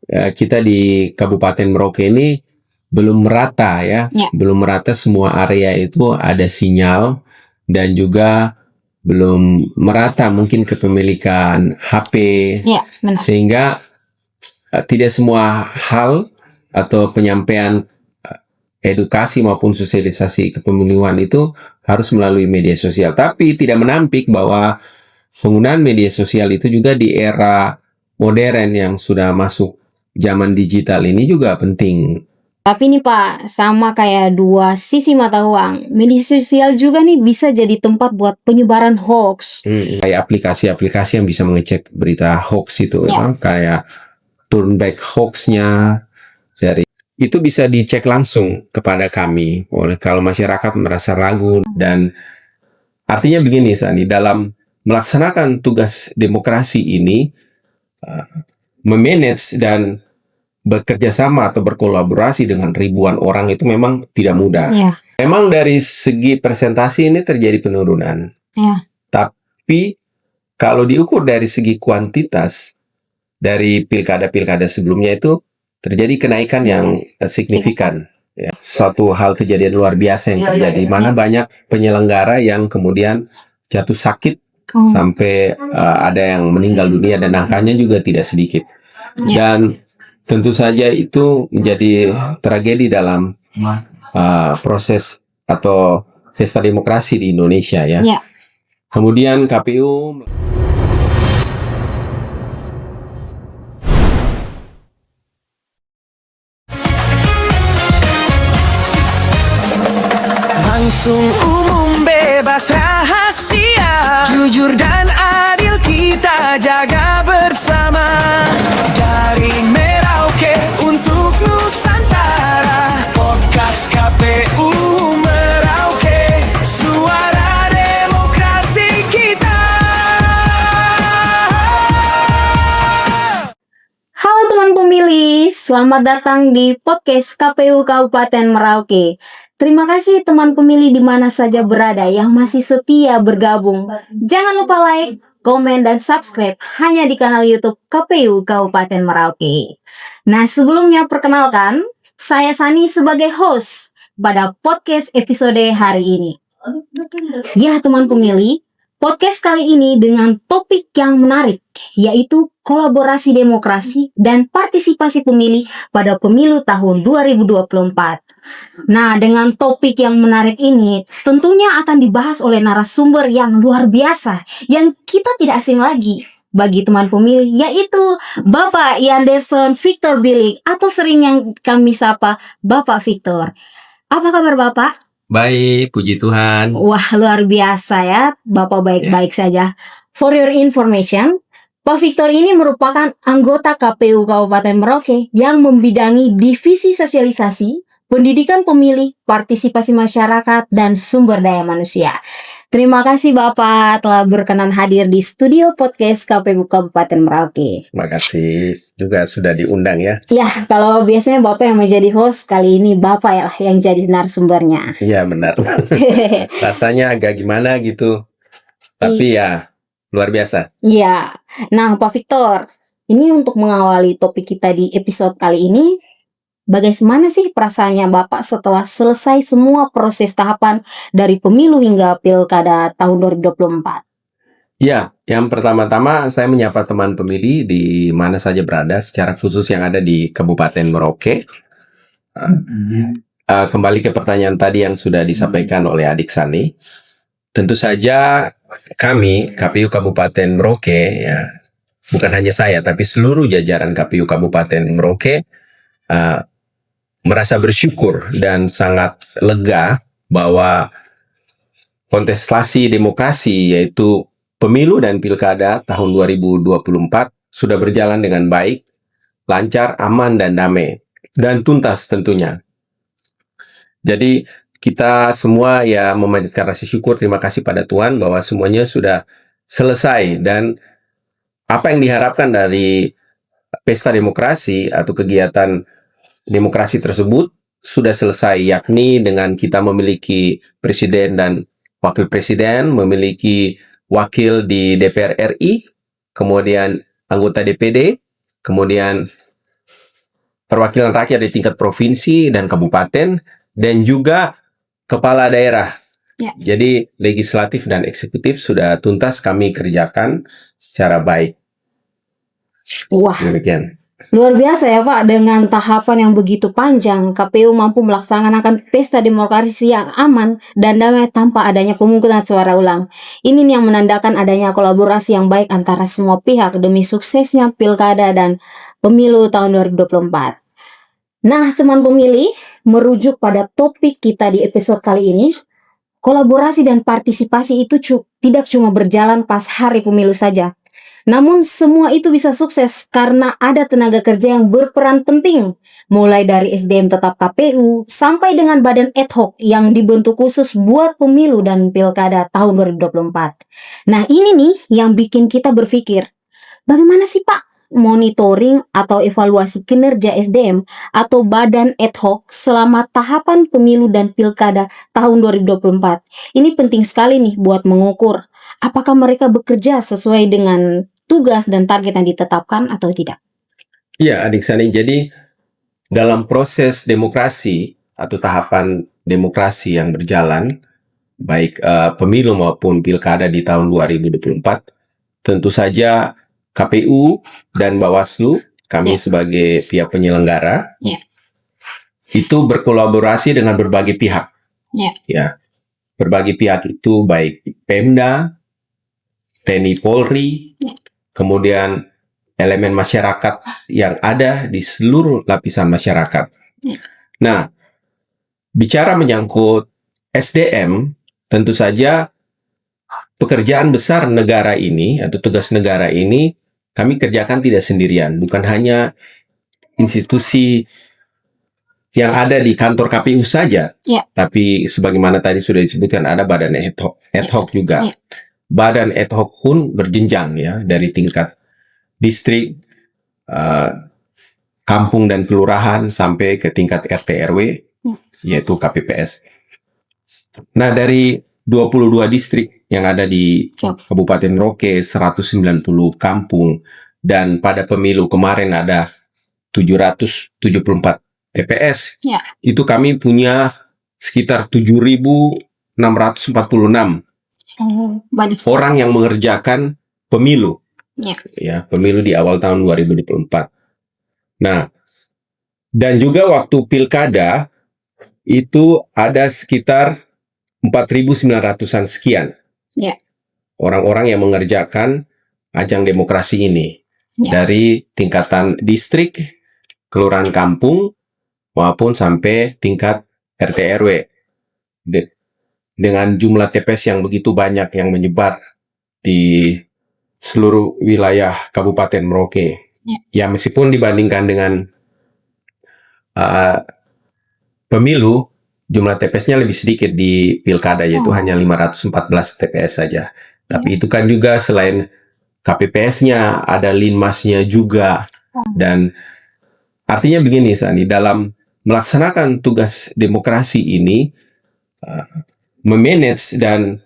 kita di Kabupaten Merauke ini belum merata ya, belum merata semua area itu ada sinyal, dan juga belum merata mungkin kepemilikan HP, sehingga tidak semua hal atau penyampaian edukasi maupun sosialisasi kepemiluan itu harus melalui media sosial. Tapi tidak menampik bahwa penggunaan media sosial itu juga di era modern yang sudah masuk zaman digital ini juga penting. Tapi nih Pak, sama kayak dua sisi mata uang, media sosial juga nih bisa jadi tempat buat penyebaran hoax. Kayak aplikasi-aplikasi yang bisa mengecek berita hoax itu, kayak turn back hoaxnya dari itu bisa dicek langsung kepada kami oleh kalau masyarakat merasa ragu. Dan artinya begini, Sani, dalam melaksanakan tugas demokrasi ini, memanage dan bekerja sama atau berkolaborasi dengan ribuan orang itu memang tidak mudah. Memang dari segi presentasi ini terjadi penurunan. Tapi kalau diukur dari segi kuantitas, dari pilkada-pilkada sebelumnya itu terjadi kenaikan yang signifikan. Suatu hal kejadian luar biasa yang terjadi, mana banyak penyelenggara yang kemudian jatuh sakit sampai ada yang meninggal dunia, dan angkanya juga tidak sedikit. Dan tentu saja itu menjadi tragedi dalam proses atau pesta demokrasi di Indonesia ya. Kemudian KPU langsung, umum, bebas, rahasia, jujur dan adil kita jaga bersama. Dari Merauke untuk Nusantara, podcast KPU Merauke, suara demokrasi kita. Halo teman pemilih, selamat datang di podcast KPU Kabupaten Merauke. Terima kasih teman pemilih di mana saja berada yang masih setia bergabung. Jangan lupa like, komen, dan subscribe hanya di kanal YouTube KPU Kabupaten Merauke. Nah, sebelumnya perkenalkan, saya Sani sebagai host pada podcast episode hari ini. Ya teman pemilih, podcast kali ini dengan topik yang menarik, yaitu kolaborasi demokrasi dan partisipasi pemilih pada pemilu tahun 2024. Nah, dengan topik yang menarik ini, tentunya akan dibahas oleh narasumber yang luar biasa, yang kita tidak asing lagi bagi teman pemilih, yaitu Bapak Yanderson Victor Bilik, atau sering yang kami sapa Bapak Victor. Apa kabar Bapak? Baik, puji Tuhan. Wah, luar biasa ya, Bapak baik-baik saja. For your information, Pak Victor ini merupakan anggota KPU Kabupaten Merauke yang membidangi divisi sosialisasi, pendidikan pemilih, partisipasi masyarakat, dan sumber daya manusia. Terima kasih Bapak telah berkenan hadir di studio podcast KPU Kabupaten Merauke. Terima kasih juga sudah diundang ya. Ya, kalau biasanya Bapak yang menjadi host, kali ini Bapak ya yang jadi narasumbernya. Iya benar. Rasanya agak gimana gitu, tapi ya luar biasa. Iya. Nah Pak Victor, ini untuk mengawali topik kita di episode kali ini, bagaimana sih perasaannya Bapak setelah selesai semua proses tahapan dari pemilu hingga pilkada tahun 2024? Ya, yang pertama-tama saya menyapa teman pemilih di mana saja berada, secara khusus yang ada di Kabupaten Merauke. Kembali ke pertanyaan tadi yang sudah disampaikan oleh adik Sani. Tentu saja kami, KPU Kabupaten Merauke, ya, bukan hanya saya, tapi seluruh jajaran KPU Kabupaten Merauke, merasa bersyukur dan sangat lega bahwa kontestasi demokrasi yaitu pemilu dan pilkada tahun 2024 sudah berjalan dengan baik, lancar, aman, dan damai, dan tuntas tentunya. Jadi kita semua ya memanjatkan rasa syukur, terima kasih pada Tuhan bahwa semuanya sudah selesai, dan apa yang diharapkan dari pesta demokrasi atau kegiatan demokrasi tersebut sudah selesai, yakni dengan kita memiliki presiden dan wakil presiden, memiliki wakil di DPR RI, kemudian anggota DPD, kemudian perwakilan rakyat di tingkat provinsi dan kabupaten, dan juga kepala daerah. Ya. Jadi legislatif dan eksekutif sudah tuntas kami kerjakan secara baik. Wah, Demikian. luar biasa ya Pak, dengan tahapan yang begitu panjang, KPU mampu melaksanakan pesta demokrasi yang aman dan damai tanpa adanya pemungutan suara ulang. Ini nih yang menandakan adanya kolaborasi yang baik antara semua pihak demi suksesnya Pilkada dan Pemilu tahun 2024. Nah, teman pemilih, merujuk pada topik kita di episode kali ini, kolaborasi dan partisipasi itu tidak cuma berjalan pas hari pemilu saja. Namun semua itu bisa sukses karena ada tenaga kerja yang berperan penting, mulai dari SDM tetap KPU sampai dengan badan ad hoc yang dibentuk khusus buat pemilu dan pilkada tahun 2024. Nah ini nih yang bikin kita berpikir, bagaimana sih Pak monitoring atau evaluasi kinerja SDM atau badan ad hoc selama tahapan pemilu dan pilkada tahun 2024? Ini penting sekali nih buat mengukur apakah mereka bekerja sesuai dengan tugas dan target yang ditetapkan atau tidak. Iya, Adik Sani. Jadi dalam proses demokrasi atau tahapan demokrasi yang berjalan, baik pemilu maupun pilkada di tahun 2024, tentu saja KPU dan Bawaslu, kami sebagai pihak penyelenggara, itu berkolaborasi dengan berbagai pihak. Ya, berbagai pihak itu baik Pemda, TNI Polri, kemudian elemen masyarakat yang ada di seluruh lapisan masyarakat. Nah, bicara menyangkut SDM, tentu saja pekerjaan besar negara ini atau tugas negara ini kami kerjakan tidak sendirian. Bukan hanya institusi yang ada di kantor KPU saja, tapi sebagaimana tadi sudah disebutkan ada badan ad hoc juga. Badan ad hoc pun berjenjang ya, dari tingkat distrik, kampung dan kelurahan sampai ke tingkat RT RW, yaitu KPPS. Nah, dari 22 distrik yang ada di Kabupaten Merauke, 190 kampung, dan pada pemilu kemarin ada 774 TPS. Itu kami punya sekitar 7.646 orang yang mengerjakan pemilu. Ya, pemilu di awal tahun 2024. Nah, dan juga waktu pilkada itu ada sekitar 4.900-an sekian. Orang-orang yang mengerjakan ajang demokrasi ini. Dari tingkatan distrik, kelurahan kampung, maupun sampai tingkat RT RW. Dengan jumlah TPS yang begitu banyak yang menyebar di seluruh wilayah Kabupaten Merauke. Ya, meskipun dibandingkan dengan pemilu, jumlah TPS-nya lebih sedikit di pilkada, yaitu hanya 514 TPS saja. Tapi itu kan juga selain KPPS-nya, ada Linmas-nya juga. Dan artinya begini, Sani, dalam melaksanakan tugas demokrasi ini, memanage dan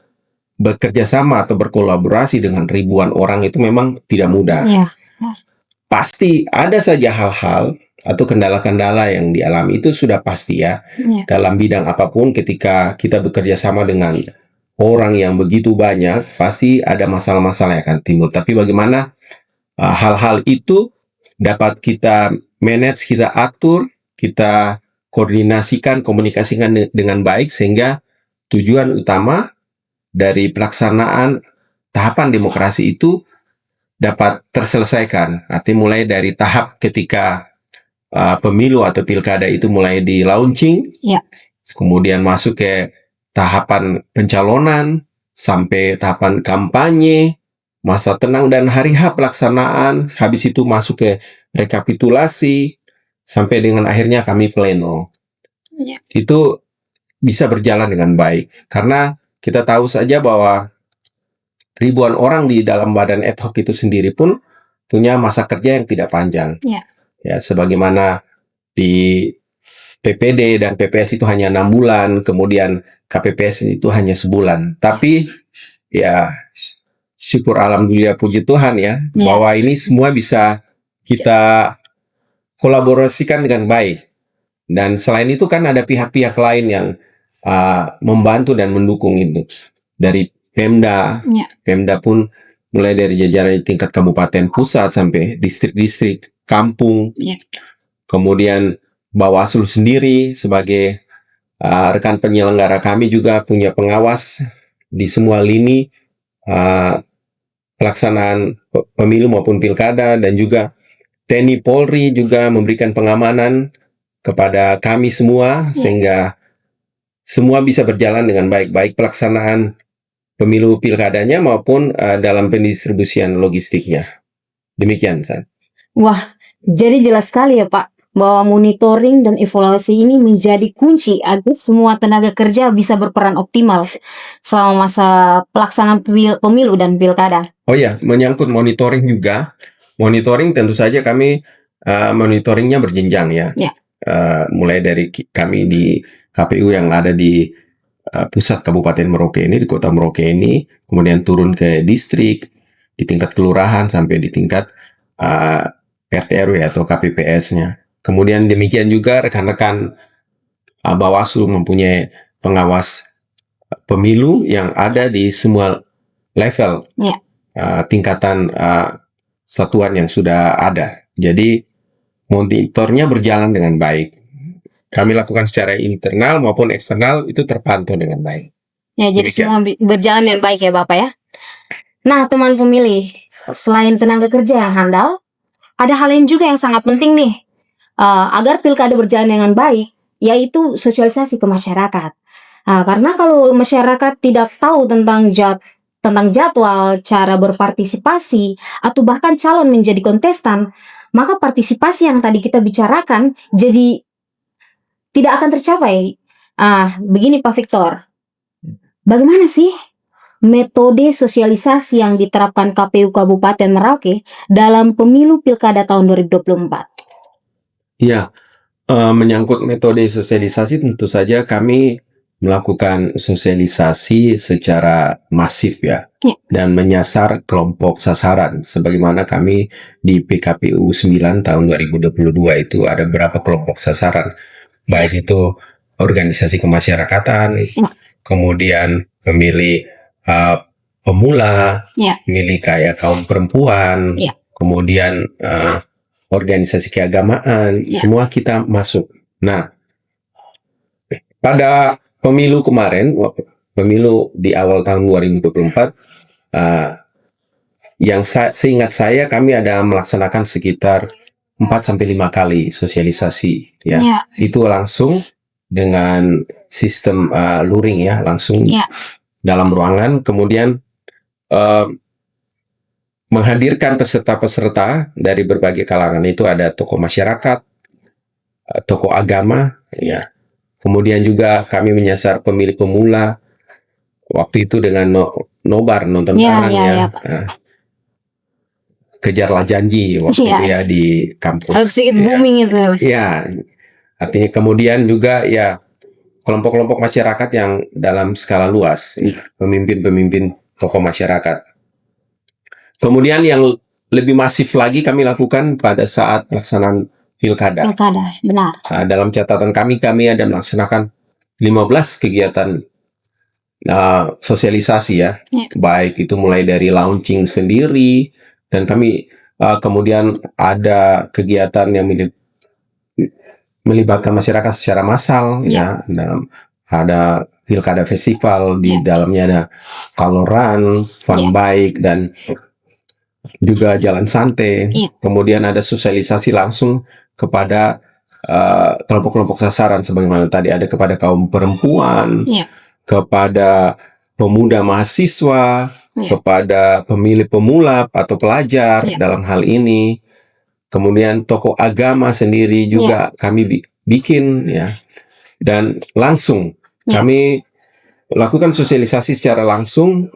bekerja sama atau berkolaborasi dengan ribuan orang itu memang tidak mudah. Pasti ada saja hal-hal atau kendala-kendala yang dialami, itu sudah pasti ya. Dalam bidang apapun ketika kita bekerja sama dengan orang yang begitu banyak, pasti ada masalah-masalah yang akan timbul. Tapi bagaimana hal-hal itu dapat kita manage, kita atur, kita koordinasikan, komunikasikan dengan baik sehingga tujuan utama dari pelaksanaan tahapan demokrasi itu dapat terselesaikan. Artinya mulai dari tahap ketika pemilu atau pilkada itu mulai di launching, kemudian masuk ke tahapan pencalonan, sampai tahapan kampanye, masa tenang dan hari H pelaksanaan, habis itu masuk ke rekapitulasi, sampai dengan akhirnya kami pleno. Itu bisa berjalan dengan baik, karena kita tahu saja bahwa ribuan orang di dalam badan ad hoc itu sendiri pun punya masa kerja yang tidak panjang. Ya, sebagaimana di PPD dan PPS itu hanya 6 bulan, kemudian KPPS itu hanya sebulan. Tapi ya syukur alhamdulillah, puji Tuhan ya, bahwa ini semua bisa kita kolaborasikan dengan baik. Dan selain itu kan ada pihak-pihak lain yang membantu dan mendukung itu. Dari Pemda, Pemda pun mulai dari jajaran tingkat kabupaten pusat sampai distrik-distrik, kampung. Kemudian Bawaslu sendiri sebagai rekan penyelenggara kami juga punya pengawas di semua lini pelaksanaan pemilu maupun pilkada, dan juga TNI Polri juga memberikan pengamanan kepada kami semua sehingga semua bisa berjalan dengan baik, baik pelaksanaan pemilu pilkadanya maupun dalam pendistribusian logistiknya. Demikian, San. Wah, jadi jelas sekali ya Pak, bahwa monitoring dan evaluasi ini menjadi kunci agar semua tenaga kerja bisa berperan optimal selama masa pelaksanaan pemilu dan pilkada. Oh ya, menyangkut monitoring juga. Monitoring tentu saja kami monitoringnya berjenjang ya. Mulai dari kami di KPU yang ada di pusat Kabupaten Merauke ini, di Kota Merauke ini, kemudian turun ke distrik, di tingkat kelurahan sampai di tingkat RT RW atau KPPS-nya. Kemudian demikian juga rekan-rekan Bawaslu mempunyai pengawas pemilu yang ada di semua level tingkatan satuan yang sudah ada. Jadi monitornya berjalan dengan baik. Kami lakukan secara internal maupun eksternal, itu terpantau dengan baik. Ya, jadi semua berjalan dengan baik ya Bapak ya. Nah, teman pemilih, selain tenaga kerja yang handal, ada hal lain juga yang sangat penting nih, agar pilkada berjalan dengan baik, yaitu sosialisasi ke masyarakat. Karena kalau masyarakat tidak tahu tentang jadwal, cara berpartisipasi, atau bahkan calon menjadi kontestan, maka partisipasi yang tadi kita bicarakan jadi tidak akan tercapai. Begini Pak Victor, bagaimana sih metode sosialisasi yang diterapkan KPU Kabupaten Merauke dalam pemilu pilkada tahun 2024? Ya, menyangkut metode sosialisasi, tentu saja kami melakukan sosialisasi secara masif ya, dan menyasar kelompok sasaran. Sebagaimana kami di PKPU 9 tahun 2022 itu ada beberapa kelompok sasaran, baik itu organisasi kemasyarakatan, kemudian pemilih pemula, pemilih kayak kaum perempuan, kemudian organisasi keagamaan, semua kita masuk. Nah, pada pemilu kemarin, pemilu di awal tahun 2024, yang seingat saya kami ada melaksanakan sekitar 4-5 kali sosialisasi ya. Itu langsung dengan sistem luring ya, langsung dalam ruangan, kemudian menghadirkan peserta-peserta dari berbagai kalangan. Itu ada tokoh masyarakat, tokoh agama ya. Kemudian juga kami menyasar pemilih pemula, waktu itu dengan nobar, nonton bareng ya. Kejarlah janji waktu itu ya di kampus. Harus booming itu. Ya, artinya kemudian juga ya kelompok-kelompok masyarakat yang dalam skala luas, pemimpin-pemimpin tokoh masyarakat. Kemudian yang lebih masif lagi kami lakukan pada saat pelaksanaan pilkada. Pilkada, benar. Dalam catatan kami ada melaksanakan 15 kegiatan sosialisasi ya. Baik itu mulai dari launching sendiri, dan kami kemudian ada kegiatan yang melibatkan masyarakat secara massal ya. Dalam ada pilkada festival, di dalamnya ada color run, fun bike, dan juga jalan santai. Kemudian ada sosialisasi langsung kepada kelompok-kelompok sasaran, sebagaimana tadi ada kepada kaum perempuan, kepada pemuda mahasiswa, kepada pemilih pemula atau pelajar dalam hal ini. Kemudian tokoh agama sendiri juga kami bikin ya. Dan langsung kami lakukan sosialisasi secara langsung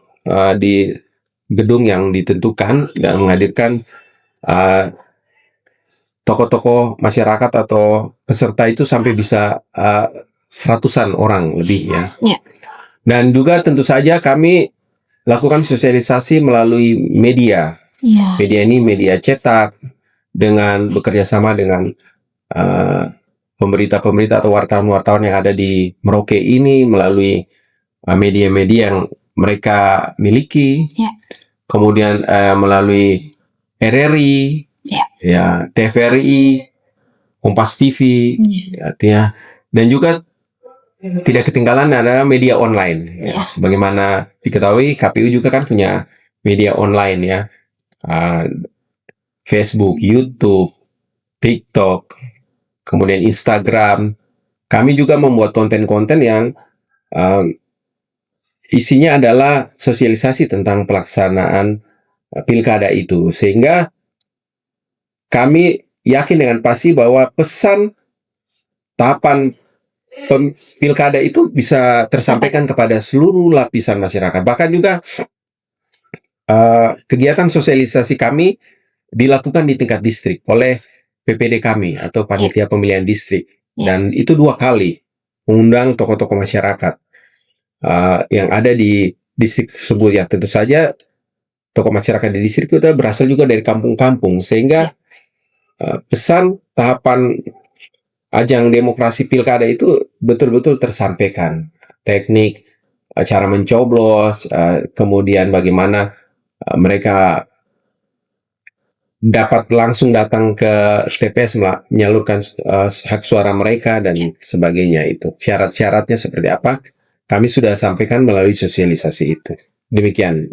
di gedung yang ditentukan, dan menghadirkan tokoh-tokoh masyarakat atau peserta itu sampai bisa 100-an orang lebih ya. Dan juga tentu saja kami lakukan sosialisasi melalui media. Media ini media cetak, dengan bekerja sama dengan pemberita-pemberita atau wartawan-wartawan yang ada di Merauke ini melalui media-media yang mereka miliki, kemudian melalui RRI, ya TVRI, Kompas TV, artinya, dan juga tidak ketinggalan adalah media online. Ya. Sebagaimana diketahui, KPU juga kan punya media online ya, Facebook, YouTube, TikTok, kemudian Instagram. Kami juga membuat konten-konten yang isinya adalah sosialisasi tentang pelaksanaan pilkada itu, sehingga kami yakin dengan pasti bahwa pesan tahapan pilkada itu bisa tersampaikan kepada seluruh lapisan masyarakat. Bahkan juga kegiatan sosialisasi kami dilakukan di tingkat distrik oleh PPD kami atau Panitia Pemilihan Distrik, dan itu 2 kali mengundang tokoh-tokoh masyarakat yang ada di distrik tersebut. Ya, tentu saja tokoh masyarakat di distrik itu berasal juga dari kampung-kampung, sehingga pesan tahapan ajang demokrasi pilkada itu betul-betul tersampaikan. Teknik, cara mencoblos, kemudian bagaimana mereka dapat langsung datang ke TPS menyalurkan hak suara mereka dan sebagainya. Itu syarat-syaratnya seperti apa, kami sudah sampaikan melalui sosialisasi itu. Demikian,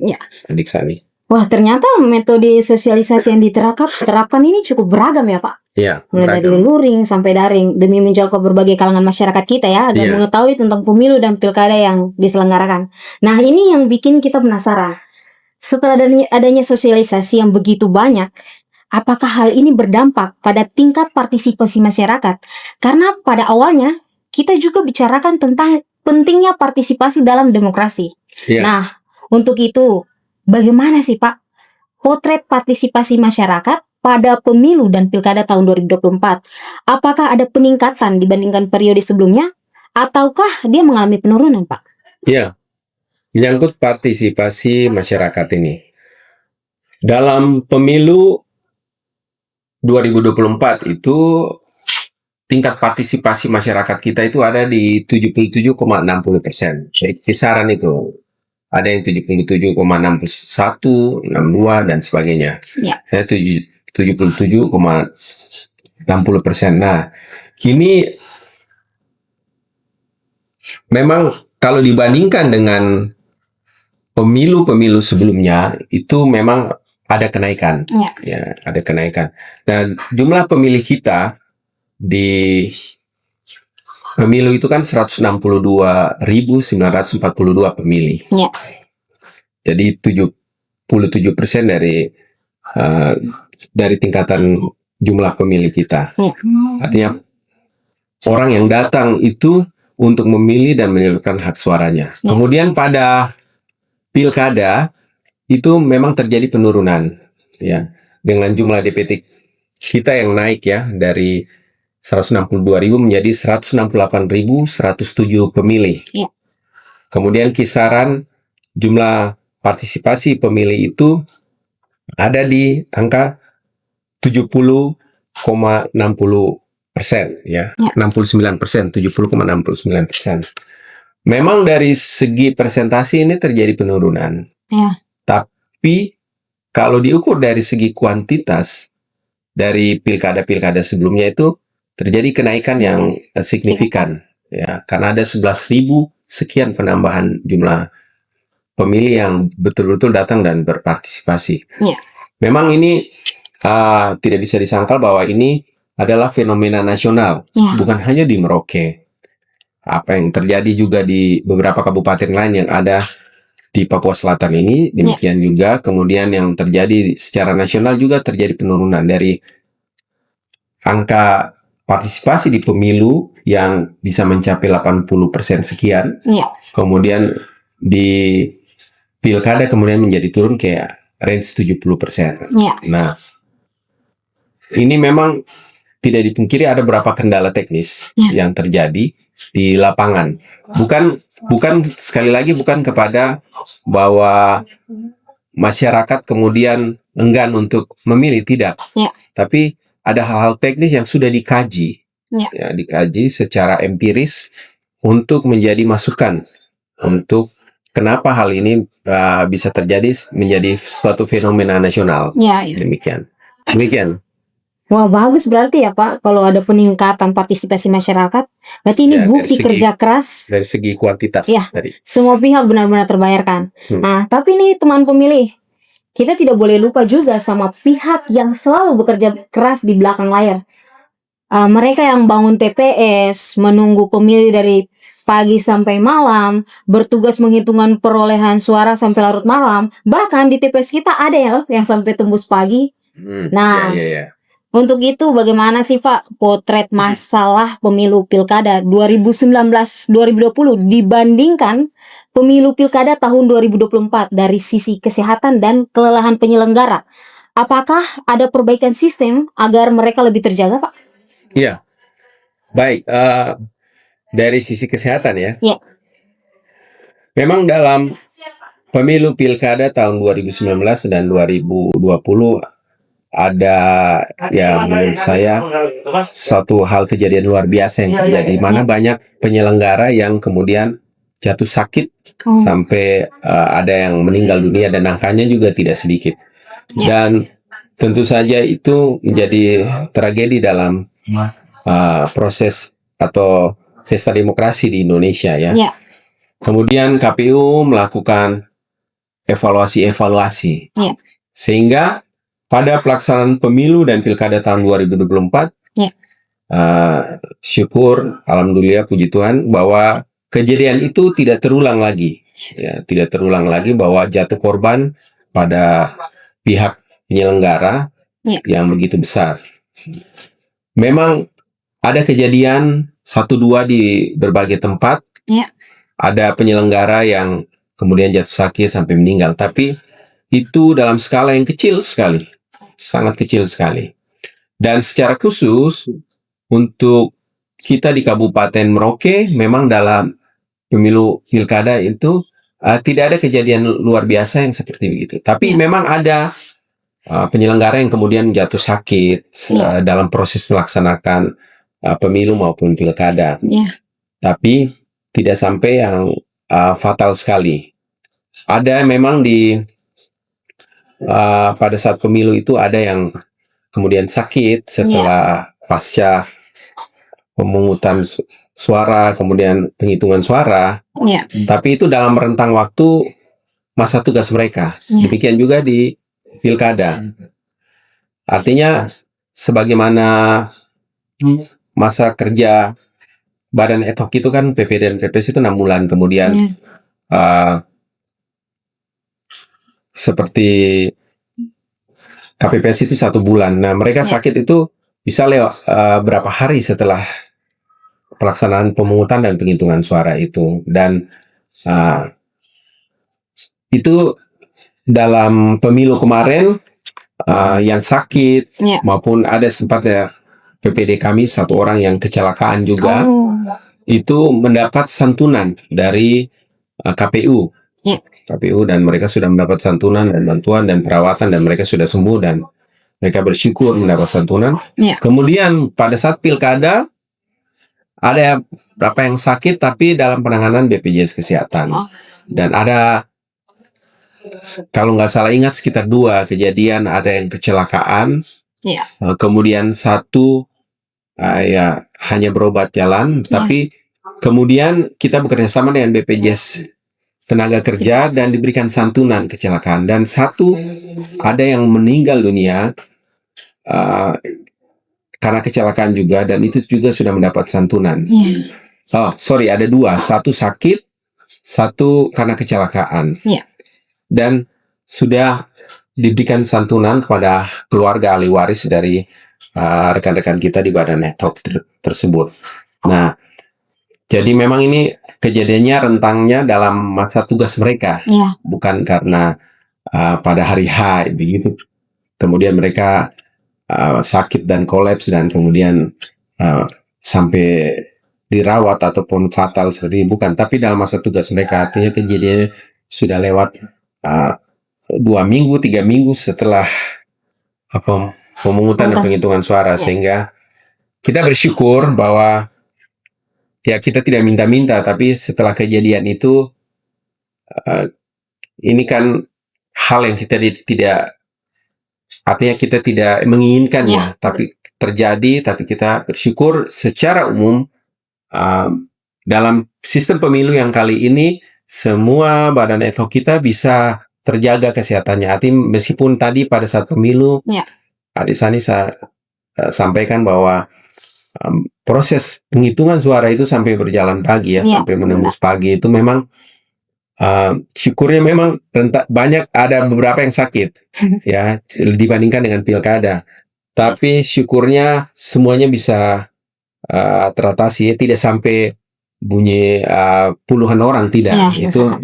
Adik Sani. Wah, ternyata metode sosialisasi yang diterapkan ini cukup beragam ya, Pak. Iya. Mulai dari luring sampai daring demi menjangkau berbagai kalangan masyarakat kita ya, agar mengetahui tentang pemilu dan pilkada yang diselenggarakan. Nah, ini yang bikin kita penasaran. Setelah adanya sosialisasi yang begitu banyak, apakah hal ini berdampak pada tingkat partisipasi masyarakat? Karena pada awalnya kita juga bicarakan tentang pentingnya partisipasi dalam demokrasi. Nah, untuk itu bagaimana sih Pak potret partisipasi masyarakat pada pemilu dan pilkada tahun 2024? Apakah ada peningkatan dibandingkan periode sebelumnya, ataukah dia mengalami penurunan, Pak? Iya, menyangkut partisipasi masyarakat ini. Dalam pemilu 2024 itu tingkat partisipasi masyarakat kita itu ada di 77,60%. Jadi kisaran itu. Ada yang 77,61, 62 dan sebagainya. 77,60%. Nah, ini memang kalau dibandingkan dengan pemilu-pemilu sebelumnya itu memang ada kenaikan. Ya, ada kenaikan. Dan jumlah pemilih kita di pemilu itu kan 162.942 pemilih. Jadi 77% dari tingkatan jumlah pemilih kita. Artinya orang yang datang itu untuk memilih dan menyalurkan hak suaranya. Kemudian pada pilkada itu memang terjadi penurunan, ya, dengan jumlah DPT kita yang naik ya dari 162.000 menjadi 168.107 pemilih. Kemudian kisaran jumlah partisipasi pemilih itu ada di angka 70,60%, ya, 69%, 70,69%. Memang dari segi persentase ini terjadi penurunan. Tapi kalau diukur dari segi kuantitas dari pilkada-pilkada sebelumnya itu terjadi kenaikan yang signifikan, ya, karena ada 11.000 sekian penambahan jumlah pemilih yang betul-betul datang dan berpartisipasi. Memang ini tidak bisa disangkal bahwa ini adalah fenomena nasional, bukan hanya di Merauke. Apa yang terjadi juga di beberapa kabupaten lain yang ada di Papua Selatan ini, demikian juga. Kemudian yang terjadi secara nasional juga terjadi penurunan dari angka partisipasi di pemilu yang bisa mencapai 80% sekian. Kemudian di pilkada kemudian menjadi turun kayak range 70%. Nah, ini memang tidak dipungkiri ada beberapa kendala teknis yang terjadi di lapangan. Bukan sekali lagi bukan kepada bahwa masyarakat kemudian enggan untuk memilih, tidak. Tapi ada hal-hal teknis yang sudah dikaji, ya, dikaji secara empiris untuk menjadi masukan untuk kenapa hal ini bisa terjadi menjadi suatu fenomena nasional. Demikian. Wah, bagus berarti ya Pak, kalau ada peningkatan partisipasi masyarakat, berarti ini bukti kerja keras. Dari segi kuantitas tadi. Semua pihak benar-benar terbayarkan. Nah, tapi nih teman pemilih, kita tidak boleh lupa juga sama pihak yang selalu bekerja keras di belakang layar. Mereka yang bangun TPS, menunggu pemilih dari pagi sampai malam, bertugas menghitungkan perolehan suara sampai larut malam. Bahkan di TPS kita ada ya yang sampai tembus pagi. Untuk itu bagaimana sih Pak potret masalah pemilu pilkada 2019-2020 dibandingkan pemilu pilkada tahun 2024 dari sisi kesehatan dan kelelahan penyelenggara? Apakah ada perbaikan sistem agar mereka lebih terjaga Pak? Iya, baik. Dari sisi kesehatan ya. Memang dalam pemilu pilkada tahun 2019 dan 2020 ada ya menurut saya suatu hal kejadian luar biasa yang terjadi, di mana banyak penyelenggara yang kemudian jatuh sakit sampai ada yang meninggal dunia dan angkanya juga tidak sedikit. Dan tentu saja itu menjadi tragedi dalam proses atau pesta demokrasi di Indonesia ya. Kemudian KPU melakukan evaluasi sehingga pada pelaksanaan pemilu dan pilkada tahun 2024, syukur, alhamdulillah, puji Tuhan, bahwa kejadian itu tidak terulang lagi. Ya, tidak terulang lagi bahwa jatuh korban pada pihak penyelenggara yang begitu besar. Memang ada kejadian 1-2 di berbagai tempat. Ada penyelenggara yang kemudian jatuh sakit sampai meninggal, tapi itu dalam skala yang kecil sekali. Sangat kecil sekali. Dan secara khusus untuk kita di Kabupaten Merauke, memang dalam pemilu pilkada itu tidak ada kejadian luar biasa yang seperti begitu. Tapi memang ada penyelenggara yang kemudian jatuh sakit dalam proses melaksanakan pemilu maupun pilkada. Tapi tidak sampai yang fatal sekali. Ada memang pada saat pemilu itu ada yang kemudian sakit setelah pasca pemungutan suara, kemudian penghitungan suara. Tapi itu dalam rentang waktu masa tugas mereka. Demikian juga di pilkada. Artinya sebagaimana masa kerja Badan Ad Hoc itu kan PP dan PPS itu 6 bulan, kemudian seperti KPPS itu 1 bulan. Nah, mereka sakit itu bisa lewat berapa hari setelah pelaksanaan pemungutan dan penghitungan suara itu. Dan itu dalam pemilu kemarin yang sakit maupun ada sempat ya PPD kami 1 orang yang kecelakaan juga, itu mendapat santunan dari KPU. KPU, dan mereka sudah mendapat santunan dan bantuan dan perawatan, dan mereka sudah sembuh dan mereka bersyukur mendapat santunan. Kemudian pada saat pilkada ada berapa yang sakit tapi dalam penanganan BPJS Kesehatan. Dan ada, kalau nggak salah ingat, sekitar 2 kejadian, ada yang kecelakaan, kemudian 1 ya hanya berobat jalan, tapi kemudian kita bekerja sama dengan BPJS Tenaga Kerja dan diberikan santunan kecelakaan. Dan 1 ada yang meninggal dunia karena kecelakaan juga, dan itu juga sudah mendapat santunan. Ada 2, 1 sakit, 1 karena kecelakaan. Dan sudah diberikan santunan kepada keluarga ahli waris dari rekan-rekan kita di Badan Ad Hoc tersebut. Nah, jadi memang ini kejadiannya rentangnya dalam masa tugas mereka, bukan karena pada hari H begitu. Kemudian mereka sakit dan kolaps dan kemudian sampai dirawat ataupun fatal seperti bukan. Tapi dalam masa tugas mereka, artinya kejadiannya sudah lewat 2 minggu, 3 minggu setelah pemungutan dan penghitungan suara, sehingga kita bersyukur bahwa ya kita tidak minta-minta, tapi setelah kejadian itu ini kan hal yang kita tidak, artinya kita tidak menginginkan tapi terjadi, tapi kita bersyukur secara umum dalam sistem pemilu yang kali ini semua badan ad hoc kita bisa terjaga kesehatannya. Artinya meskipun tadi pada saat pemilu Adik Sani sampaikan bahwa proses penghitungan suara itu sampai berjalan pagi sampai menembus pagi, itu memang syukurnya memang banyak, ada beberapa yang sakit ya dibandingkan dengan pilkada, tapi syukurnya semuanya bisa teratasi, tidak sampai bunyi puluhan orang, tidak, itu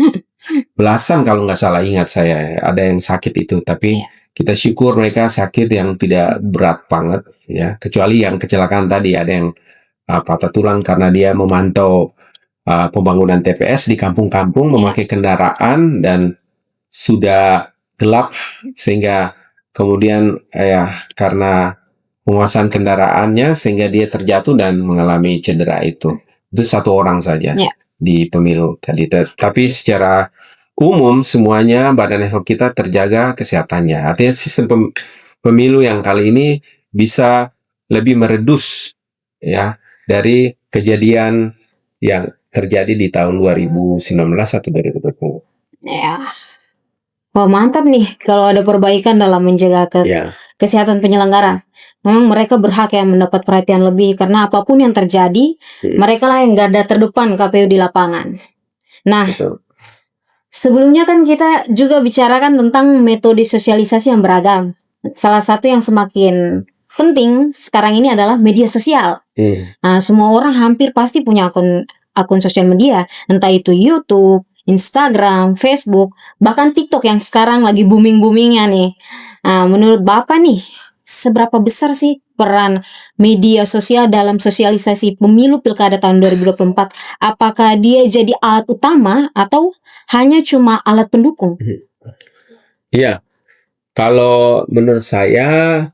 belasan kalau nggak salah, ingat saya ada yang sakit itu, tapi kita syukur mereka sakit yang tidak berat banget ya, kecuali yang kecelakaan tadi ada yang patah tulang karena dia memantau pembangunan TPS di kampung-kampung memakai kendaraan dan sudah gelap, sehingga kemudian karena penguasaan kendaraannya sehingga dia terjatuh dan mengalami cedera. Itu satu orang saja di pemilu tadi. Tapi secara umum semuanya badan ad hoc kita terjaga kesehatannya. Artinya sistem pemilu yang kali ini bisa lebih meredus ya dari kejadian yang terjadi di tahun 2019 atau 2020. Ya. Wah, mantap nih kalau ada perbaikan dalam menjaga kesehatan penyelenggara. Memang mereka berhak yang mendapat perhatian lebih, karena apapun yang terjadi, mereka lah yang garda terdepan KPU di lapangan. Nah, sebelumnya kan kita juga bicarakan tentang metode sosialisasi yang beragam. Salah satu yang semakin penting sekarang ini adalah media sosial. Nah, semua orang hampir pasti punya akun sosial media, entah itu YouTube, Instagram, Facebook, bahkan TikTok yang sekarang lagi booming-boomingnya nih. Nah, menurut Bapak nih, seberapa besar sih peran media sosial dalam sosialisasi pemilu pilkada tahun 2024? Apakah dia jadi alat utama atau hanya cuma alat pendukung? Iya, kalau menurut saya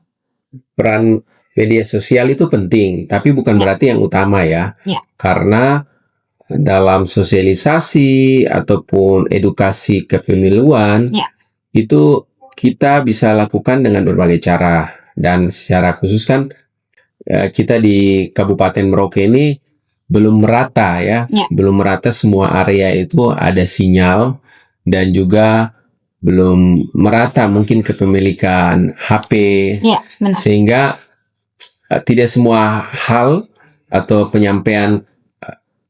peran media sosial itu penting, tapi bukan berarti yang utama ya. Karena dalam sosialisasi ataupun edukasi kepemiluan itu kita bisa lakukan dengan berbagai cara, dan secara khusus kan kita di Kabupaten Merauke ini belum merata belum merata semua area itu ada sinyal, dan juga belum merata mungkin kepemilikan HP, sehingga tidak semua hal atau penyampaian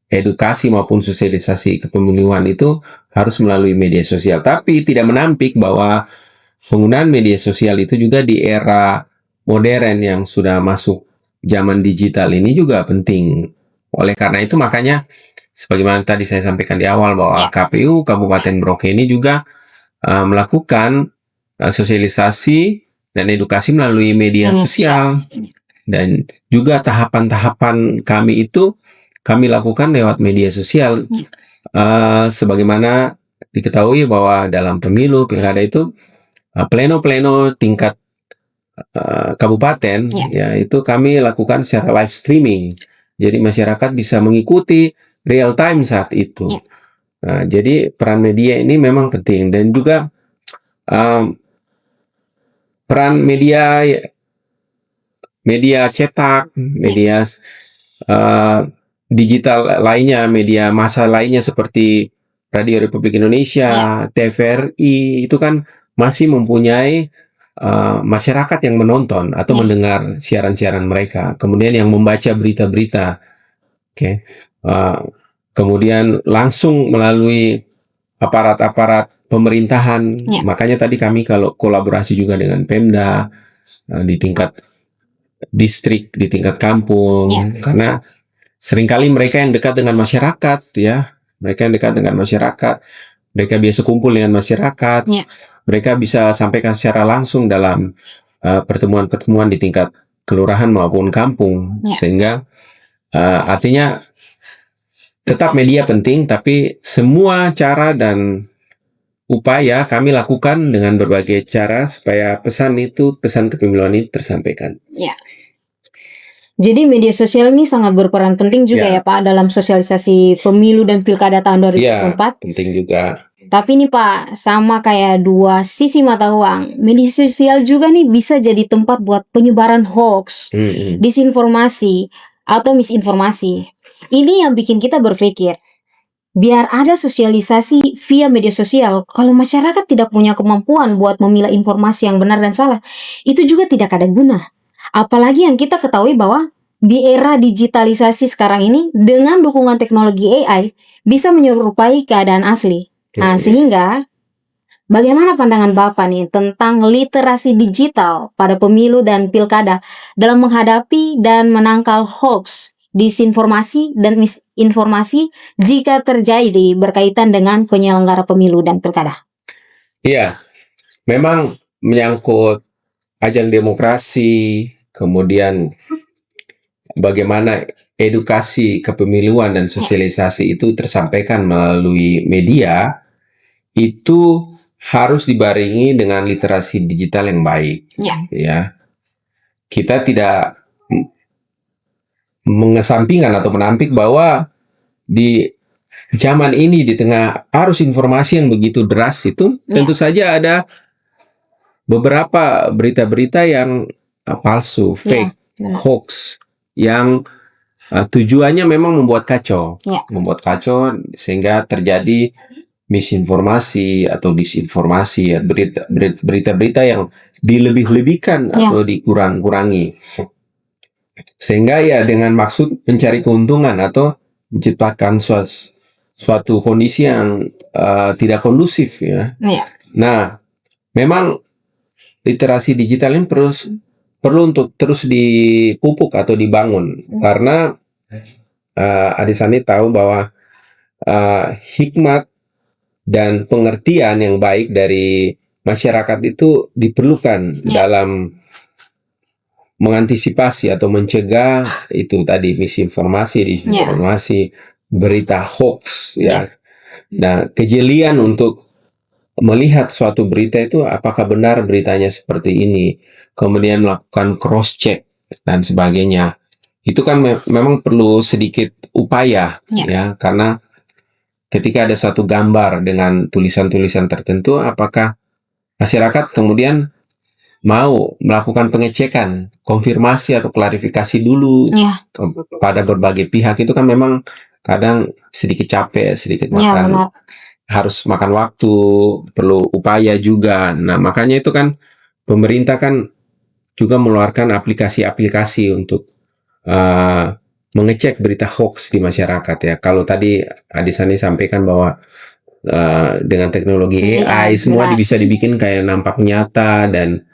edukasi maupun sosialisasi kepemiluan itu harus melalui media sosial. Tapi tidak menampik bahwa penggunaan media sosial itu juga di era modern yang sudah masuk zaman digital ini juga penting. Oleh karena itu makanya sebagaimana tadi saya sampaikan di awal bahwa KPU Kabupaten Merauke ini juga melakukan sosialisasi dan edukasi melalui media sosial, dan juga tahapan-tahapan kami itu kami lakukan lewat media sosial. Sebagaimana diketahui bahwa dalam pemilu pilkada itu pleno-pleno tingkat kabupaten itu kami lakukan secara live streaming. Jadi masyarakat bisa mengikuti real time saat itu. Jadi peran media ini memang penting, dan juga peran media cetak, media digital lainnya, media massa lainnya seperti Radio Republik Indonesia, TVRI, itu kan masih mempunyai masyarakat yang menonton atau mendengar siaran-siaran mereka, kemudian yang membaca berita-berita, kemudian langsung melalui aparat-aparat pemerintahan. Makanya tadi kami kalau kolaborasi juga dengan Pemda di tingkat distrik, di tingkat kampung, karena seringkali mereka yang dekat dengan masyarakat mereka biasa kumpul dengan masyarakat, mereka bisa sampaikan secara langsung dalam pertemuan-pertemuan di tingkat kelurahan maupun kampung, sehingga artinya tetap media penting, tapi semua cara dan upaya kami lakukan dengan berbagai cara supaya pesan kepemiluan ini tersampaikan. Ya. Jadi media sosial ini sangat berperan penting juga ya Pak dalam sosialisasi pemilu dan pilkada tahun 2024. Ya, penting juga. Tapi nih Pak, sama kayak dua sisi mata uang, media sosial juga nih bisa jadi tempat buat penyebaran hoax, disinformasi, atau misinformasi. Ini yang bikin kita berpikir, biar ada sosialisasi via media sosial, kalau masyarakat tidak punya kemampuan buat memilah informasi yang benar dan salah, itu juga tidak ada guna. Apalagi yang kita ketahui bahwa di era digitalisasi sekarang ini, dengan dukungan teknologi AI, bisa menyerupai keadaan asli. Nah, sehingga bagaimana pandangan Bapak nih tentang literasi digital pada pemilu dan pilkada dalam menghadapi dan menangkal hoax, disinformasi, dan misinformasi jika terjadi berkaitan dengan penyelenggara pemilu dan pilkada? Iya, memang menyangkut ajang demokrasi, kemudian bagaimana edukasi kepemiluan dan sosialisasi itu tersampaikan melalui media, itu harus dibarengi dengan literasi digital yang baik. Ya, kita tidak mengesampingkan atau menampik bahwa di zaman ini di tengah arus informasi yang begitu deras itu, tentu saja ada beberapa berita-berita yang palsu, fake, hoax, yang tujuannya memang membuat kacau, sehingga terjadi misinformasi atau disinformasi, berita-berita yang dilebih-lebihkan atau dikurang-kurangi, sehingga ya dengan maksud mencari keuntungan atau menciptakan suatu kondisi yang tidak kondusif ya. Nah, memang literasi digital ini perlu untuk terus dipupuk atau dibangun, karena Adisani tahu bahwa hikmat dan pengertian yang baik dari masyarakat itu diperlukan dalam mengantisipasi atau mencegah itu tadi misinformasi, disinformasi, berita hoax ya. Nah, kejelian untuk melihat suatu berita itu apakah benar beritanya seperti ini, kemudian melakukan cross check dan sebagainya. Itu kan memang perlu sedikit upaya ya, karena ketika ada satu gambar dengan tulisan-tulisan tertentu, apakah masyarakat kemudian mau melakukan pengecekan, konfirmasi atau klarifikasi dulu pada berbagai pihak. Itu kan memang kadang sedikit capek, sedikit harus makan waktu, perlu upaya juga. Nah, makanya itu kan pemerintah kan juga mengeluarkan aplikasi-aplikasi untuk mengecek berita hoax di masyarakat ya. Kalau tadi Adisani sampaikan bahwa dengan teknologi AI semua bisa dibikin kayak nampak nyata dan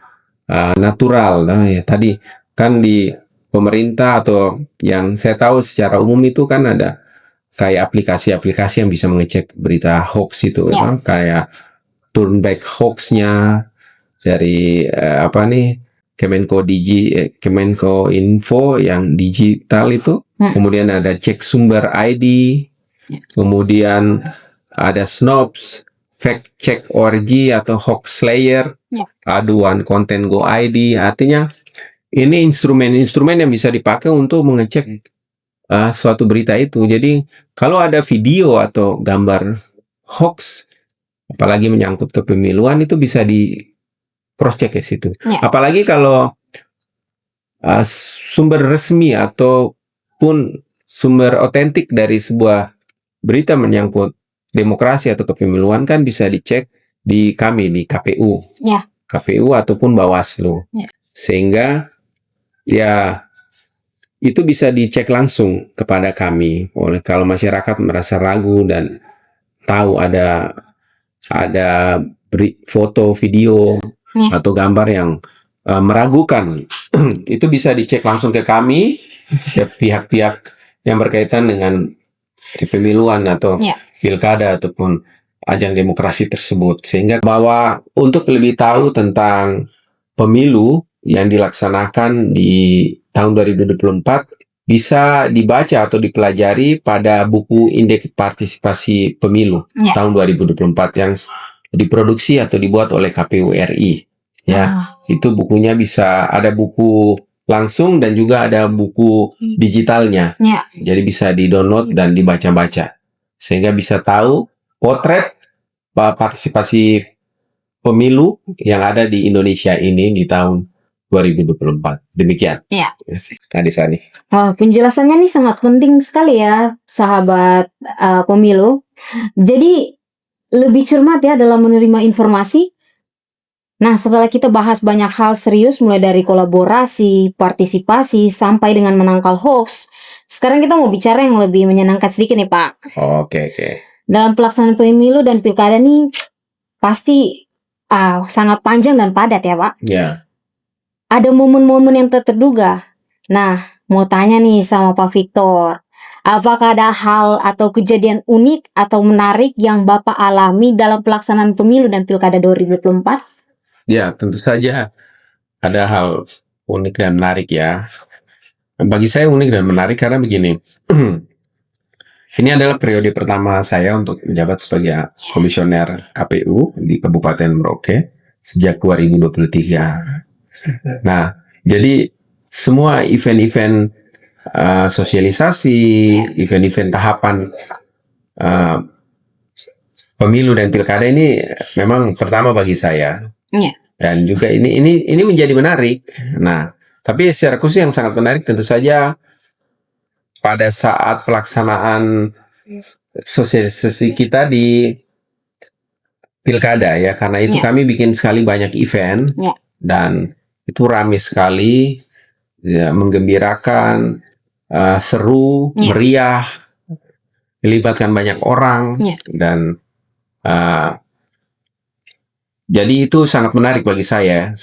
natural. Nah, ya tadi kan di pemerintah atau yang saya tahu secara umum itu kan ada kayak aplikasi-aplikasi yang bisa mengecek berita hoax itu, kayak turn back hoax-nya dari Kemenko Info yang digital itu, kemudian ada cek sumber ID, kemudian ada Snopes, fact check org atau hoax slayer, aduan konten go ID. Artinya ini instrumen-instrumen yang bisa dipakai untuk mengecek suatu berita itu. Jadi kalau ada video atau gambar hoax, apalagi menyangkut kepemiluan, itu bisa di cross check ke situ. Apalagi kalau sumber resmi ataupun sumber otentik dari sebuah berita menyangkut demokrasi atau kepemiluan kan bisa dicek di kami di KPU, KPU ataupun Bawaslu, sehingga ya itu bisa dicek langsung kepada kami. Oleh kalau masyarakat merasa ragu dan tahu ada foto, video atau gambar yang meragukan, itu bisa dicek langsung ke kami, ke pihak-pihak yang berkaitan dengan kepemiluan atau pilkada ataupun ajang demokrasi tersebut, sehingga bahwa untuk lebih tahu tentang pemilu yang dilaksanakan di tahun 2024 bisa dibaca atau dipelajari pada buku Indeks Partisipasi Pemilu tahun 2024 yang diproduksi atau dibuat oleh KPU RI. Ya, itu bukunya bisa ada buku langsung dan juga ada buku digitalnya. Jadi bisa di-download dan dibaca-baca. Sehingga bisa tahu potret partisipasi pemilu yang ada di Indonesia ini di tahun 2024. Demikian. Ya. Adisani. Wah, penjelasannya nih sangat penting sekali ya, sahabat pemilu. Jadi lebih cermat ya dalam menerima informasi. Nah, setelah kita bahas banyak hal serius mulai dari kolaborasi, partisipasi, sampai dengan menangkal hoax, sekarang kita mau bicara yang lebih menyenangkan sedikit nih, Pak. Oke. Dalam pelaksanaan pemilu dan pilkada nih pasti sangat panjang dan padat ya, Pak. Ya. Ada momen-momen yang tak terduga. Nah, mau tanya nih sama Pak Victor, apakah ada hal atau kejadian unik atau menarik yang Bapak alami dalam pelaksanaan pemilu dan pilkada 2024? Ya, tentu saja ada hal unik dan menarik ya. Bagi saya unik dan menarik karena begini. Ini adalah periode pertama saya untuk menjabat sebagai komisioner KPU di Kabupaten Merauke sejak 2023. Nah, jadi semua event-event sosialisasi, event-event tahapan pemilu dan pilkada ini memang pertama bagi saya. Dan juga ini menjadi menarik. Nah, tapi secara khusus yang sangat menarik tentu saja pada saat pelaksanaan sosialisasi kita di pilkada ya, karena itu kami bikin sekali banyak event dan itu ramai sekali, ya, menggembirakan, seru, meriah, melibatkan banyak orang dan jadi itu sangat menarik bagi saya,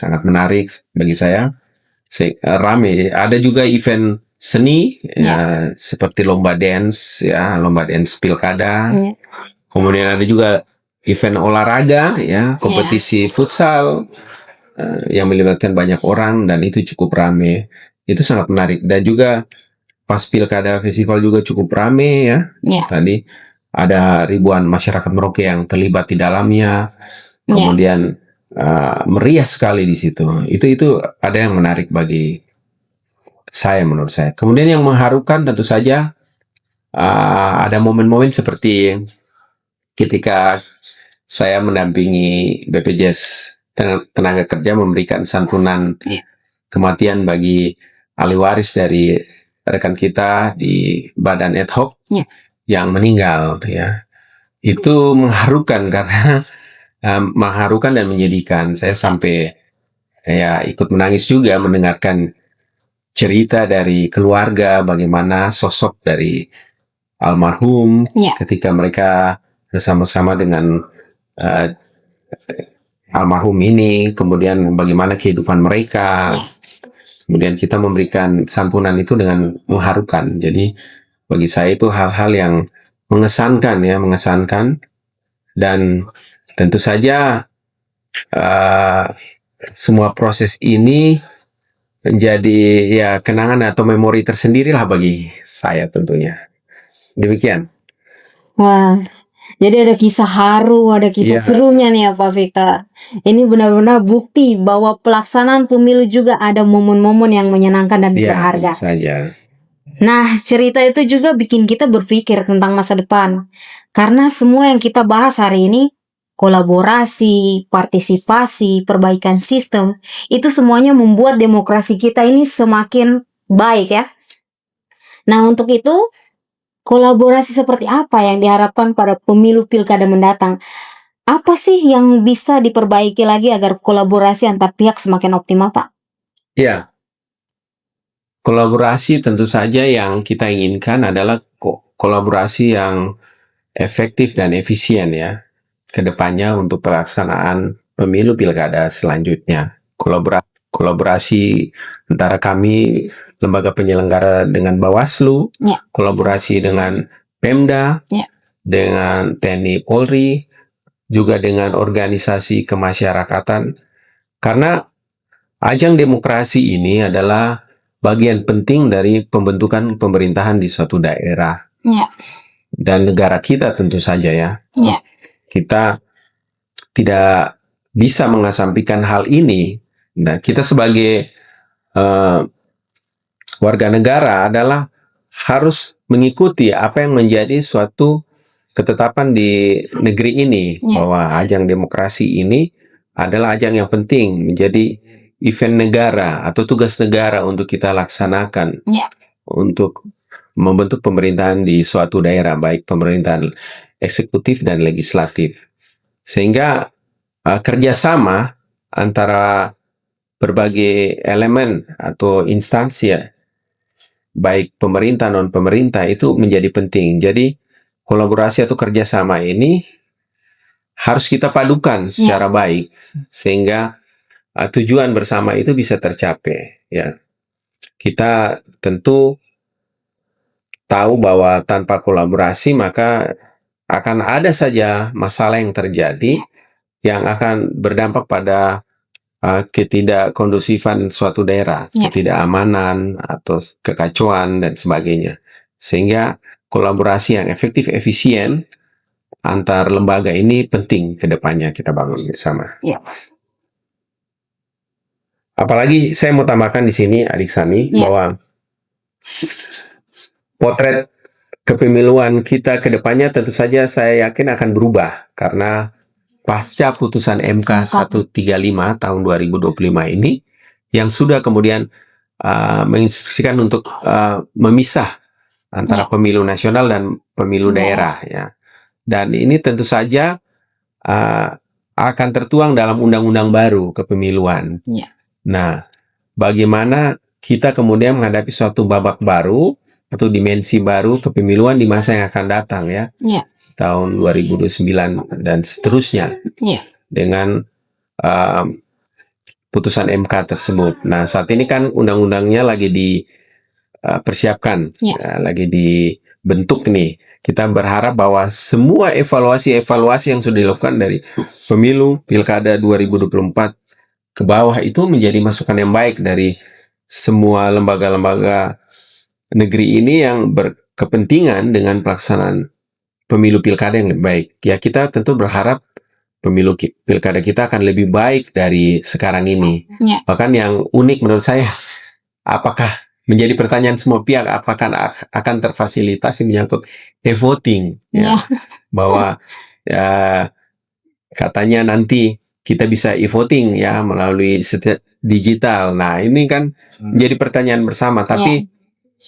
ramai. Ada juga event seni seperti lomba dance pilkada. Kemudian ada juga event olahraga ya, kompetisi futsal yang melibatkan banyak orang dan itu cukup ramai. Itu sangat menarik. Dan juga pas pilkada festival juga cukup ramai ya. Tadi ada ribuan masyarakat Merauke yang terlibat di dalamnya. Kemudian meriah sekali di situ. Itu ada yang menarik bagi saya, menurut saya. Kemudian yang mengharukan tentu saja ada momen-momen seperti ketika saya mendampingi BPJS Tenaga Kerja memberikan santunan kematian bagi ahli waris dari rekan kita di badan ad hoc yang meninggal ya. Itu mengharukan karena mengharukan dan menyedihkan. Saya sampai ikut menangis juga mendengarkan cerita dari keluarga bagaimana sosok dari almarhum ketika mereka bersama-sama dengan almarhum ini, kemudian bagaimana kehidupan mereka. Kemudian kita memberikan santunan itu dengan mengharukan. Jadi bagi saya itu hal-hal yang mengesankan dan tentu saja semua proses ini menjadi kenangan atau memori tersendiri lah bagi saya tentunya. Demikian. Wah, jadi ada kisah haru, ada kisah serunya nih ya Pak Victor. Ini benar-benar bukti bahwa pelaksanaan pemilu juga ada momen-momen yang menyenangkan dan berharga. Saja. Nah, cerita itu juga bikin kita berpikir tentang masa depan. Karena semua yang kita bahas hari ini, kolaborasi, partisipasi, perbaikan sistem, itu semuanya membuat demokrasi kita ini semakin baik ya. Nah, untuk itu, kolaborasi seperti apa yang diharapkan pada pemilu pilkada mendatang? Apa sih yang bisa diperbaiki lagi agar kolaborasi antar pihak semakin optimal, Pak? Ya, kolaborasi tentu saja yang kita inginkan adalah kolaborasi yang efektif dan efisien ya ke depannya untuk pelaksanaan pemilu pilkada selanjutnya. Kolaborasi antara kami lembaga penyelenggara dengan Bawaslu, kolaborasi dengan Pemda, dengan TNI Polri, juga dengan organisasi kemasyarakatan. Karena ajang demokrasi ini adalah bagian penting dari pembentukan pemerintahan di suatu daerah dan negara kita tentu saja ya. Kita tidak bisa mengesampingkan hal ini. Nah, kita sebagai warga negara adalah harus mengikuti apa yang menjadi suatu ketetapan di negeri ini, bahwa ajang demokrasi ini adalah ajang yang penting, menjadi event negara atau tugas negara untuk kita laksanakan untuk membentuk pemerintahan di suatu daerah, baik pemerintahan eksekutif dan legislatif. Sehingga kerjasama antara berbagai elemen atau instansi, baik pemerintah non pemerintah, itu menjadi penting. Jadi kolaborasi atau kerjasama ini harus kita padukan secara baik sehingga tujuan bersama itu bisa tercapai. Ya, kita tentu tahu bahwa tanpa kolaborasi maka akan ada saja masalah yang terjadi yang akan berdampak pada ketidakkondusifan suatu daerah, ketidakamanan atau kekacauan dan sebagainya. Sehingga kolaborasi yang efektif, efisien antar lembaga ini penting ke depannya kita bangun bersama. Apalagi saya mau tambahkan di sini, Adik Sani, bahwa potret kepemiluan kita ke depannya tentu saja saya yakin akan berubah karena pasca putusan MK 135 tahun 2025 ini yang sudah kemudian menginstruksikan untuk memisah antara pemilu nasional dan pemilu daerah, ya. Dan ini tentu saja akan tertuang dalam undang-undang baru kepemiluan. Nah, bagaimana kita kemudian menghadapi suatu babak baru atau dimensi baru kepemiluan di masa yang akan datang, ya. Tahun 2029 dan seterusnya. Dengan putusan MK tersebut. Nah, saat ini kan undang-undangnya lagi dipersiapkan, lagi dibentuk nih. Kita berharap bahwa semua evaluasi yang sudah dilakukan dari pemilu Pilkada 2024 ke bawah itu menjadi masukan yang baik dari semua lembaga-lembaga negeri ini yang berkepentingan dengan pelaksanaan pemilu Pilkada yang lebih baik. Ya, kita tentu berharap pemilu Pilkada kita akan lebih baik dari sekarang ini. Bahkan yang unik menurut saya, apakah menjadi pertanyaan semua pihak, apakah akan terfasilitasi menyangkut e-voting, ya. Bahwa ya katanya nanti kita bisa e-voting ya melalui digital. Nah, ini kan menjadi pertanyaan bersama, tapi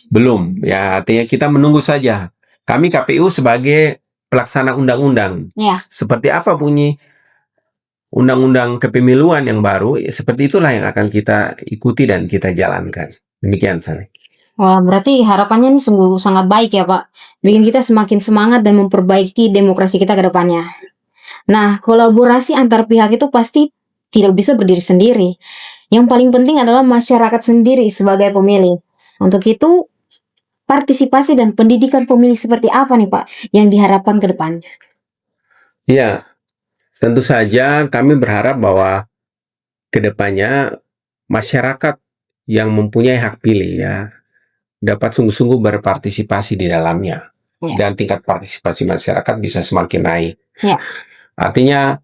belum, ya. Artinya kita menunggu saja. Kami KPU sebagai pelaksana undang-undang, seperti apa bunyi undang-undang kepemiluan yang baru, seperti itulah yang akan kita ikuti dan kita jalankan. Demikian, Sani. Wah, berarti harapannya ini sungguh sangat baik ya, Pak. Bikin kita semakin semangat dan memperbaiki demokrasi kita ke depannya. Nah, kolaborasi antar pihak itu pasti tidak bisa berdiri sendiri. Yang paling penting adalah masyarakat sendiri sebagai pemilih. Untuk itu, partisipasi dan pendidikan pemilih seperti apa nih, Pak, yang diharapkan ke depannya? Ya, tentu saja kami berharap bahwa ke depannya masyarakat yang mempunyai hak pilih, ya, dapat sungguh-sungguh berpartisipasi di dalamnya. Dan tingkat partisipasi masyarakat bisa semakin naik. Artinya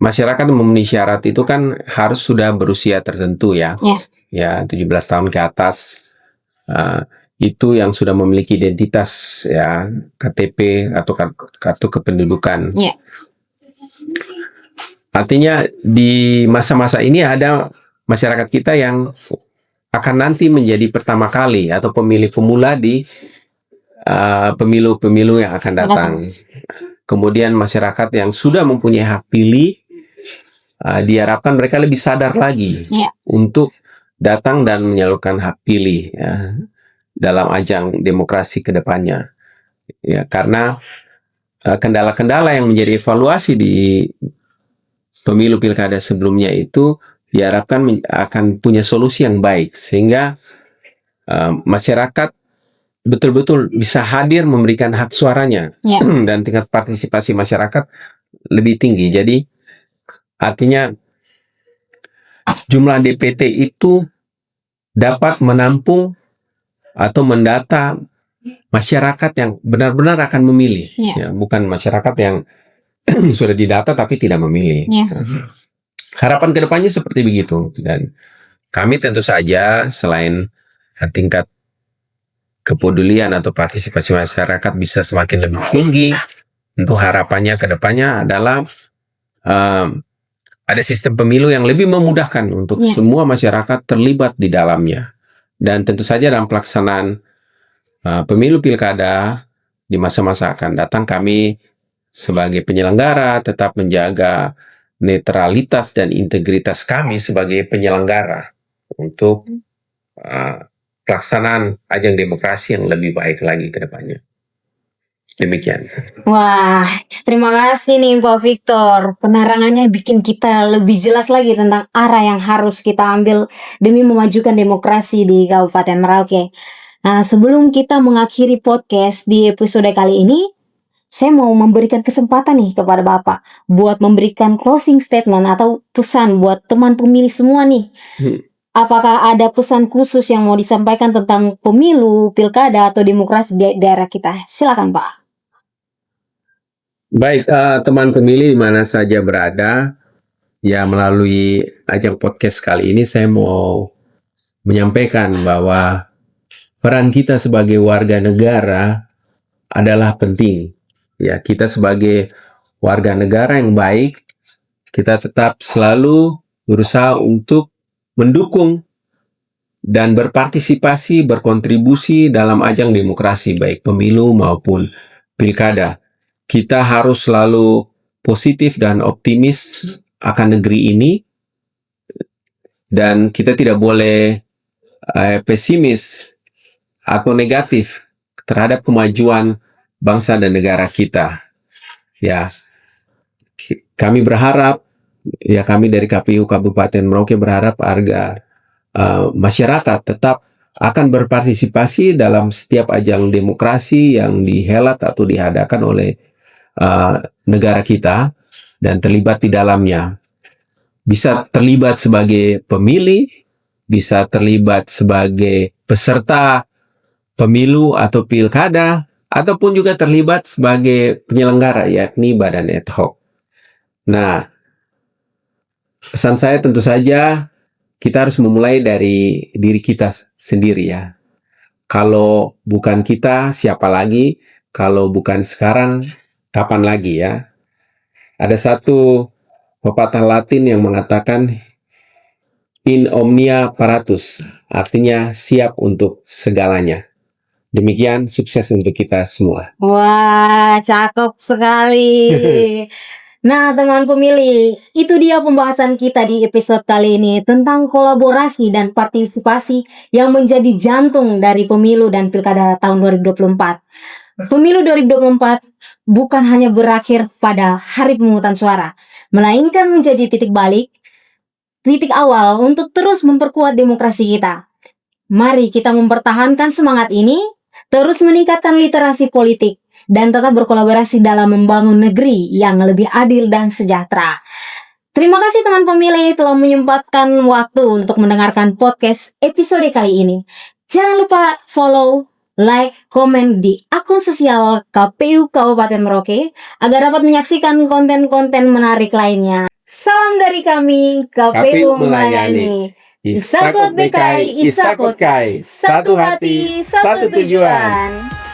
masyarakat memenuhi syarat itu kan harus sudah berusia tertentu, ya. Ya, 17 tahun ke atas. Itu yang sudah memiliki identitas, ya, KTP atau kartu kependudukan. Artinya di masa-masa ini ada masyarakat kita yang akan nanti menjadi pertama kali atau pemilih pemula di pemilu-pemilu yang akan datang. Kemudian masyarakat yang sudah mempunyai hak pilih diharapkan mereka lebih sadar lagi untuk datang dan menyalurkan hak pilih, ya, dalam ajang demokrasi ke depannya. Ya, karena kendala-kendala yang menjadi evaluasi di pemilu pilkada sebelumnya itu diharapkan akan punya solusi yang baik sehingga masyarakat betul-betul bisa hadir memberikan hak suaranya dan tingkat partisipasi masyarakat lebih tinggi. Jadi artinya jumlah DPT itu dapat menampung atau mendata masyarakat yang benar-benar akan memilih, ya, bukan masyarakat yang sudah didata tapi tidak memilih. Harapan kedepannya seperti begitu, dan kami tentu saja selain tingkat kepedulian atau partisipasi masyarakat bisa semakin lebih tinggi, untuk harapannya kedepannya adalah ada sistem pemilu yang lebih memudahkan untuk semua masyarakat terlibat di dalamnya. Dan tentu saja dalam pelaksanaan pemilu pilkada di masa-masa akan datang, kami sebagai penyelenggara tetap menjaga netralitas dan integritas kami sebagai penyelenggara untuk pelaksanaan ajang demokrasi yang lebih baik lagi ke depannya. Demikian. Wah, terima kasih nih Pak Victor. Penerangannya bikin kita lebih jelas lagi tentang arah yang harus kita ambil demi memajukan demokrasi di Kabupaten Merauke. Nah, sebelum kita mengakhiri podcast di episode kali ini, saya mau memberikan kesempatan nih kepada Bapak buat memberikan closing statement atau pesan buat teman pemilih semua nih. Apakah ada pesan khusus yang mau disampaikan tentang pemilu, pilkada, atau demokrasi di daerah kita? Silakan Pak. Baik, teman pemilih di mana saja berada, ya melalui ajang podcast kali ini saya mau menyampaikan bahwa peran kita sebagai warga negara adalah penting. Ya, kita sebagai warga negara yang baik, kita tetap selalu berusaha untuk mendukung dan berpartisipasi, berkontribusi dalam ajang demokrasi, baik pemilu maupun pilkada. Kita harus selalu positif dan optimis akan negeri ini, dan kita tidak boleh pesimis atau negatif terhadap kemajuan bangsa dan negara kita. Ya, kami berharap, ya kami dari KPU Kabupaten Merauke berharap agar masyarakat tetap akan berpartisipasi dalam setiap ajang demokrasi yang dihelat atau diadakan oleh negara kita dan terlibat di dalamnya. Bisa terlibat sebagai pemilih, bisa terlibat sebagai peserta pemilu atau pilkada, ataupun juga terlibat sebagai penyelenggara, yakni badan ad hoc. Nah, pesan saya tentu saja kita harus memulai dari diri kita sendiri ya. Kalau bukan kita, siapa lagi? Kalau bukan sekarang, kapan lagi ya? Ada satu pepatah Latin yang mengatakan in omnia paratus, artinya siap untuk segalanya. Demikian, sukses untuk kita semua. Wah, cakep sekali. Nah, teman pemilih, itu dia pembahasan kita di episode kali ini tentang kolaborasi dan partisipasi yang menjadi jantung dari pemilu dan pilkada tahun 2024. Pemilu 2024 bukan hanya berakhir pada hari pemungutan suara, melainkan menjadi titik balik, titik awal untuk terus memperkuat demokrasi kita. Mari kita mempertahankan semangat ini, terus meningkatkan literasi politik, dan tetap berkolaborasi dalam membangun negeri yang lebih adil dan sejahtera. Terima kasih teman pemilih telah menyempatkan waktu untuk mendengarkan podcast episode kali ini. Jangan lupa follow, like, komen di akun sosial KPU Kabupaten Merauke agar dapat menyaksikan konten-konten menarik lainnya. Salam dari kami, KPU melayani. Isakot BKI, Isakot Kai. Satu hati, satu tujuan.